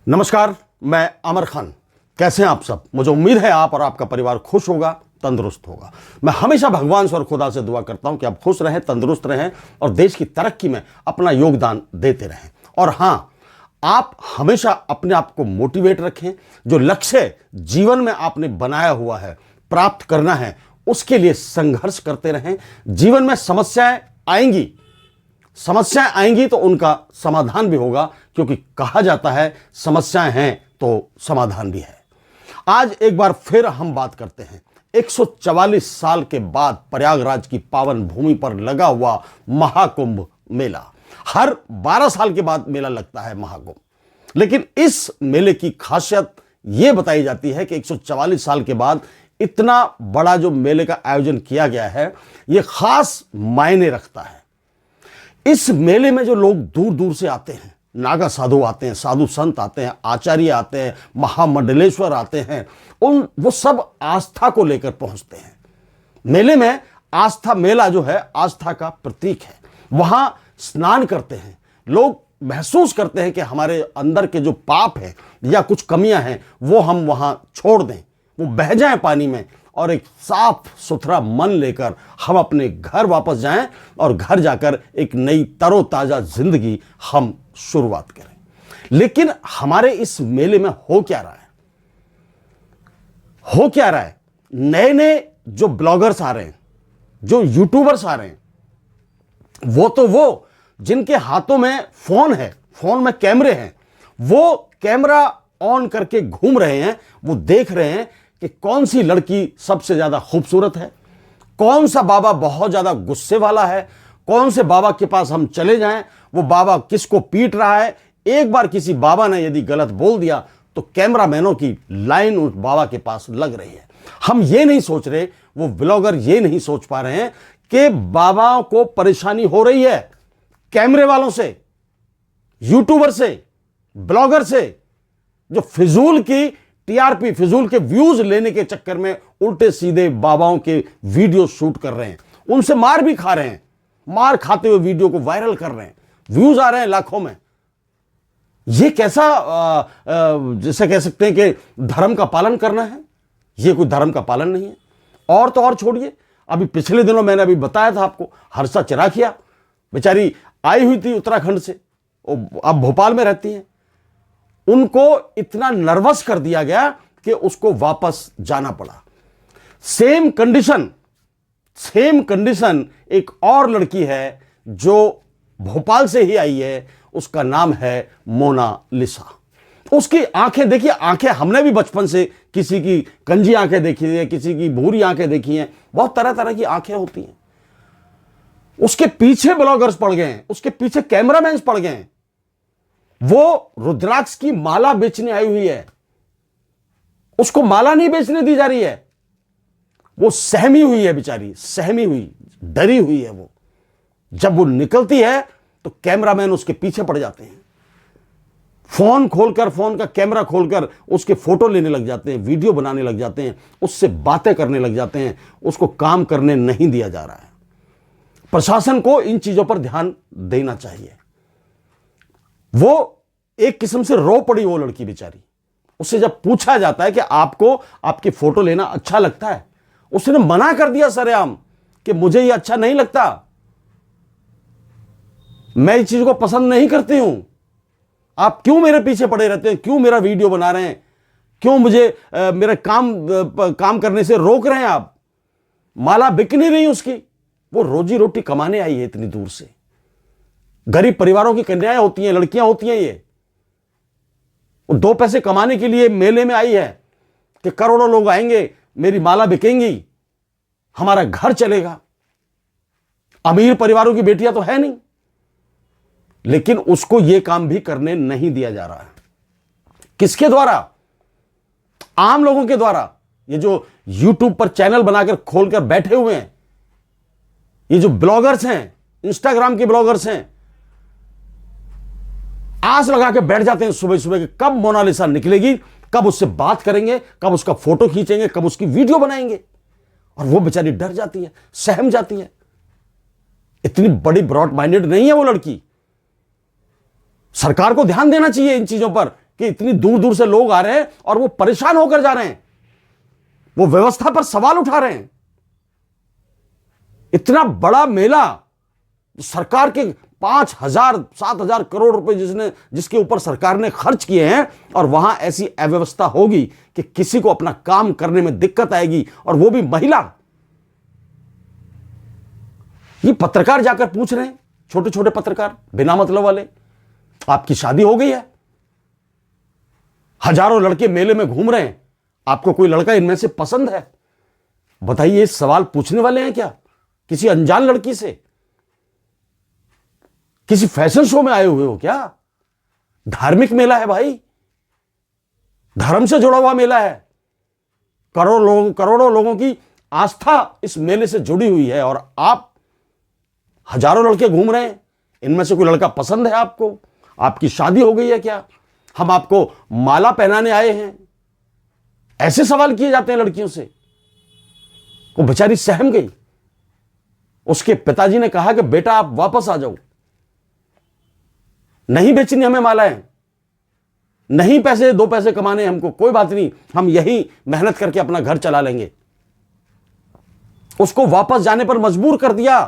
नमस्कार, मैं अमर खान। कैसे हैं आप सब? मुझे उम्मीद है आप और आपका परिवार खुश होगा, तंदुरुस्त होगा। मैं हमेशा भगवान से और खुदा से दुआ करता हूं कि आप खुश रहें, तंदुरुस्त रहें और देश की तरक्की में अपना योगदान देते रहें। और हां, आप हमेशा अपने आप को मोटिवेट रखें। जो लक्ष्य जीवन में आपने बनाया हुआ है, प्राप्त करना है, उसके लिए संघर्ष करते रहें। जीवन में समस्याएं आएंगी तो उनका समाधान भी होगा, क्योंकि कहा जाता है समस्याएं हैं तो समाधान भी है। आज एक बार फिर हम बात करते हैं 144 साल के बाद प्रयागराज की पावन भूमि पर लगा हुआ महाकुंभ मेला। हर 12 साल के बाद मेला लगता है महाकुंभ, लेकिन इस मेले की खासियत यह बताई जाती है कि 144 साल के बाद इतना बड़ा जो मेले का आयोजन किया गया है, यह खास मायने रखता है। इस मेले में जो लोग दूर दूर से आते हैं, नागा साधु आते हैं, साधु संत आते हैं, आचार्य आते हैं, महामंडलेश्वर आते हैं, वो सब आस्था को लेकर पहुंचते हैं। मेले में मेला जो है आस्था का प्रतीक है। वहां स्नान करते हैं लोग, महसूस करते हैं कि हमारे अंदर के जो पाप हैं या कुछ कमियां हैं वो हम वहां छोड़ दें, वो बह जाएं पानी में और एक साफ सुथरा मन लेकर हम अपने घर वापस जाएं और घर जाकर एक नई तरोताजा जिंदगी हम शुरुआत करें। लेकिन हमारे इस मेले में हो क्या रहा है? नए नए जो ब्लॉगर्स आ रहे हैं, जो यूट्यूबर्स आ रहे हैं, वो जिनके हाथों में फोन है, फोन में कैमरे हैं, वो कैमरा ऑन करके घूम रहे हैं। वो देख रहे हैं कि कौन सी लड़की सबसे ज्यादा खूबसूरत है, कौन सा बाबा बहुत ज्यादा गुस्से वाला है, कौन से बाबा के पास हम चले जाएं, वो बाबा किसको पीट रहा है। एक बार किसी बाबा ने यदि गलत बोल दिया तो कैमरामैनों की लाइन उस बाबा के पास लग रही है। हम ये नहीं सोच रहे, वो ब्लॉगर ये नहीं सोच पा रहे हैं कि बाबाओं को परेशानी हो रही है कैमरे वालों से, यूट्यूबर से, ब्लॉगर से, जो फिजूल की टीआरपी, फिजूल के व्यूज लेने के चक्कर में उल्टे सीधे बाबाओं के वीडियो शूट कर रहे हैं, उनसे मार भी खा रहे हैं, मार खाते हुए वीडियो को वायरल कर रहे हैं, व्यूज आ रहे हैं लाखों में। यह कैसा जैसे कह सकते हैं कि धर्म का पालन करना है? यह कोई धर्म का पालन नहीं है। और तो और छोड़िए, अभी पिछले दिनों मैंने अभी बताया था आपको, हर्षा चिराखिया बेचारी आई हुई थी उत्तराखंड से, अब भोपाल में रहती हैं। उनको इतना नर्वस कर दिया गया कि उसको वापस जाना पड़ा। सेम कंडीशन एक और लड़की है जो भोपाल से ही आई है, उसका नाम है मोनालिसा। उसकी आंखें देखिए, आंखें हमने भी बचपन से किसी की कंजी आंखें देखी है, किसी की भूरी आंखें देखी हैं, बहुत तरह तरह की आंखें होती हैं। उसके पीछे ब्लॉगर्स पड़ गए हैं, उसके पीछे कैमरामैन पड़ गए हैं। वो रुद्राक्ष की माला बेचने आई हुई है, उसको माला नहीं बेचने दी जा रही है। वो सहमी हुई है बेचारी, डरी हुई है। वो जब वो निकलती है तो कैमरामैन उसके पीछे पड़ जाते हैं, फोन का कैमरा खोलकर उसके फोटो लेने लग जाते हैं, वीडियो बनाने लग जाते हैं, उससे बातें करने लग जाते हैं। उसको काम करने नहीं दिया जा रहा है। प्रशासन को इन चीजों पर ध्यान देना चाहिए। वो एक किस्म से रो पड़ी वो लड़की बेचारी। उससे जब पूछा जाता है कि आपको आपकी फोटो लेना अच्छा लगता है, उसने मना कर दिया सरेआम कि मुझे ये अच्छा नहीं लगता, मैं इस चीज को पसंद नहीं करती हूं। आप क्यों मेरे पीछे पड़े रहते हैं? क्यों मेरा वीडियो बना रहे हैं? क्यों मुझे मेरे काम करने से रोक रहे हैं आप? माला बिक नहीं रही उसकी। वो रोजी रोटी कमाने आई है इतनी दूर से। गरीब परिवारों की कन्याएं होती हैं, लड़कियां होती हैं, ये दो पैसे कमाने के लिए मेले में आई है कि करोड़ों लोग आएंगे, मेरी माला बिकेंगी, हमारा घर चलेगा। अमीर परिवारों की बेटियां तो है नहीं, लेकिन उसको यह काम भी करने नहीं दिया जा रहा है। किसके द्वारा? आम लोगों के द्वारा। ये जो यूट्यूब पर चैनल बनाकर खोलकर बैठे हुए हैं, ये जो ब्लॉगर्स हैं, इंस्टाग्राम के ब्लॉगर्स हैं, आस लगा के बैठ जाते हैं सुबह सुबह कि कब मोनालिसा निकलेगी, कब उससे बात करेंगे, कब उसका फोटो खींचेंगे, कब उसकी वीडियो बनाएंगे। और वो बेचारी डर जाती है, सहम जाती है। इतनी बड़ी ब्रॉड माइंडेड नहीं है वो लड़की। सरकार को ध्यान देना चाहिए इन चीजों पर कि इतनी दूर दूर से लोग आ रहे हैं और वो परेशान होकर जा रहे हैं, वो व्यवस्था पर सवाल उठा रहे हैं। इतना बड़ा मेला, सरकार के 5,000-7,000 करोड़ रुपए जिसके ऊपर सरकार ने खर्च किए हैं, और वहां ऐसी अव्यवस्था होगी कि किसी को अपना काम करने में दिक्कत आएगी, और वो भी महिला। ये पत्रकार जाकर पूछ रहे हैं, छोटे छोटे पत्रकार बिना मतलब वाले, आपकी शादी हो गई है? हजारों लड़के मेले में घूम रहे हैं, आपको कोई लड़का इनमें से पसंद है? बताइए, ये सवाल पूछने वाले हैं क्या किसी अनजान लड़की से? किसी फैशन शो में आए हुए हो क्या? धार्मिक मेला है भाई, धर्म से जुड़ा हुआ मेला है। करोड़ों लोगों की आस्था इस मेले से जुड़ी हुई है, और आप हजारों लड़के घूम रहे हैं, इनमें से कोई लड़का पसंद है आपको? आपकी शादी हो गई है क्या? हम आपको माला पहनाने आए हैं? ऐसे सवाल किए जाते हैं लड़कियों से। वो बेचारी सहम गई। उसके पिताजी ने कहा कि बेटा आप वापस आ जाओ, नहीं बेचनी हमें मालाएं, नहीं पैसे 2 पैसे कमाने हमको, कोई बात नहीं, हम यही मेहनत करके अपना घर चला लेंगे। उसको वापस जाने पर मजबूर कर दिया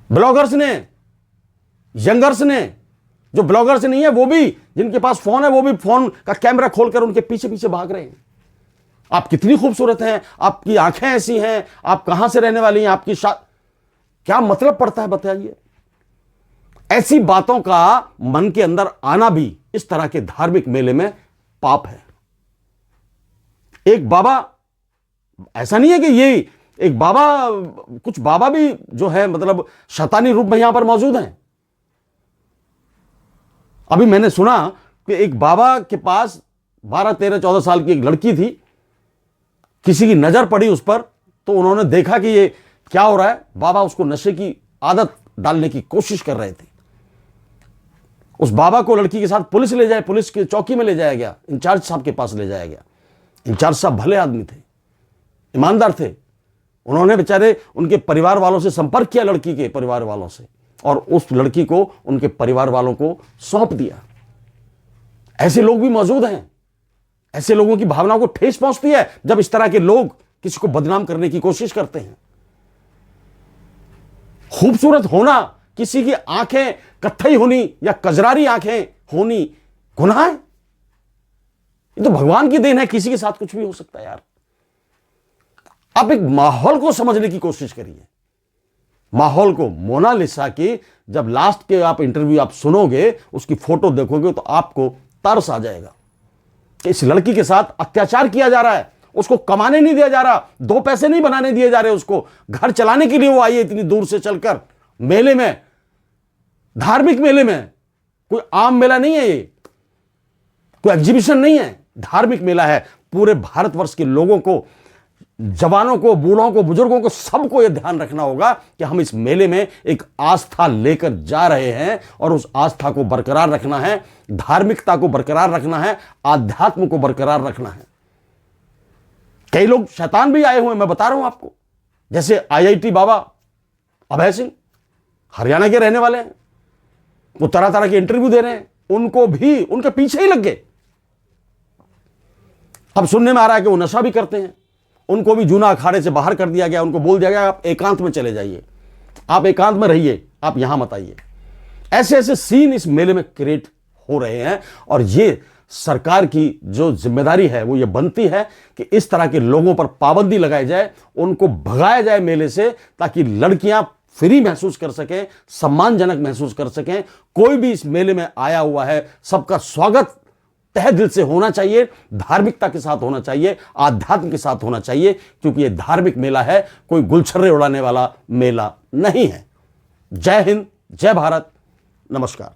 ब्लॉगर्स ने, यंगर्स ने। जो ब्लॉगर्स नहीं है, वो भी, जिनके पास फोन है, वो भी फोन का कैमरा खोलकर उनके पीछे पीछे भाग रहे हैं। आप कितनी खूबसूरत हैं, आपकी आंखें ऐसी हैं, आप कहां से रहने वाली हैं, आपकी क्या मतलब पड़ता है बताइए? ऐसी बातों का मन के अंदर आना भी इस तरह के धार्मिक मेले में पाप है। एक बाबा, ऐसा नहीं है कि ये एक बाबा, कुछ बाबा भी जो है मतलब शैतानी रूप में यहां पर मौजूद हैं। अभी मैंने सुना कि एक बाबा के पास 12, 13, 14 साल की एक लड़की थी, किसी की नजर पड़ी उस पर, तो उन्होंने देखा कि ये क्या हो रहा है। बाबा उसको नशे की आदत डालने की कोशिश कर रहे थे। उस बाबा को लड़की के साथ पुलिस ले जाए, पुलिस की चौकी में ले जाया गया, इंचार्ज साहब के पास ले जाया गया। इंचार्ज साहब भले आदमी थे, ईमानदार थे। उन्होंने बेचारे उनके परिवार वालों से संपर्क किया, लड़की के परिवार वालों से, और उस लड़की को उनके परिवार वालों को सौंप दिया। ऐसे लोग भी मौजूद हैं। ऐसे लोगों की भावनाओं को ठेस पहुंचती है जब इस तरह के लोग किसी को बदनाम करने की कोशिश करते हैं। खूबसूरत होना, किसी की आंखें कत्थई होनी या कजरारी आंखें होनी गुनाह है? ये तो भगवान की देन है, किसी के साथ कुछ भी हो सकता है यार। आप एक माहौल को समझने की कोशिश करिए, माहौल को। मोनालिसा की जब लास्ट के आप इंटरव्यू आप सुनोगे, उसकी फोटो देखोगे, तो आपको तरस आ जाएगा कि इस लड़की के साथ अत्याचार किया जा रहा है। उसको कमाने नहीं दिया जा रहा, 2 पैसे नहीं बनाने दिए जा रहे, उसको घर चलाने के लिए वो आई है इतनी दूर से चलकर मेले में, धार्मिक मेले में। कोई आम मेला नहीं है, ये कोई एग्जीबिशन नहीं है, धार्मिक मेला है। पूरे भारतवर्ष के लोगों को, जवानों को, बूढ़ों को, बुजुर्गों को, सबको यह ध्यान रखना होगा कि हम इस मेले में एक आस्था लेकर जा रहे हैं, और उस आस्था को बरकरार रखना है, धार्मिकता को बरकरार रखना है, आध्यात्म को बरकरार रखना है। कई लोग शैतान भी आए हुए हैं, मैं बता रहा हूं आपको, जैसे IIT बाबा अभय सिंह, हरियाणा के रहने वाले हैं, वो तरह तरह के इंटरव्यू दे रहे हैं, उनको भी उनके पीछे ही लग गए। अब सुनने में आ रहा है कि वो नशा भी करते हैं, उनको भी जूना अखाड़े से बाहर कर दिया गया, उनको बोल दिया गया आप एकांत में चले जाइए, आप एकांत में रहिए, आप यहां मत आइए। ऐसे ऐसे सीन इस मेले में क्रिएट हो रहे हैं, और ये सरकार की जो जिम्मेदारी है वो ये बनती है कि इस तरह के लोगों पर पाबंदी लगाई जाए, उनको भगाया जाए मेले से, ताकि लड़कियां फ्री महसूस कर सकें, सम्मानजनक महसूस कर सकें। कोई भी इस मेले में आया हुआ है, सबका स्वागत तहे दिल से होना चाहिए, धार्मिकता के साथ होना चाहिए, आध्यात्म के साथ होना चाहिए, क्योंकि यह धार्मिक मेला है, कोई गुलछर्रे उड़ाने वाला मेला नहीं है। जय हिंद, जय भारत, नमस्कार।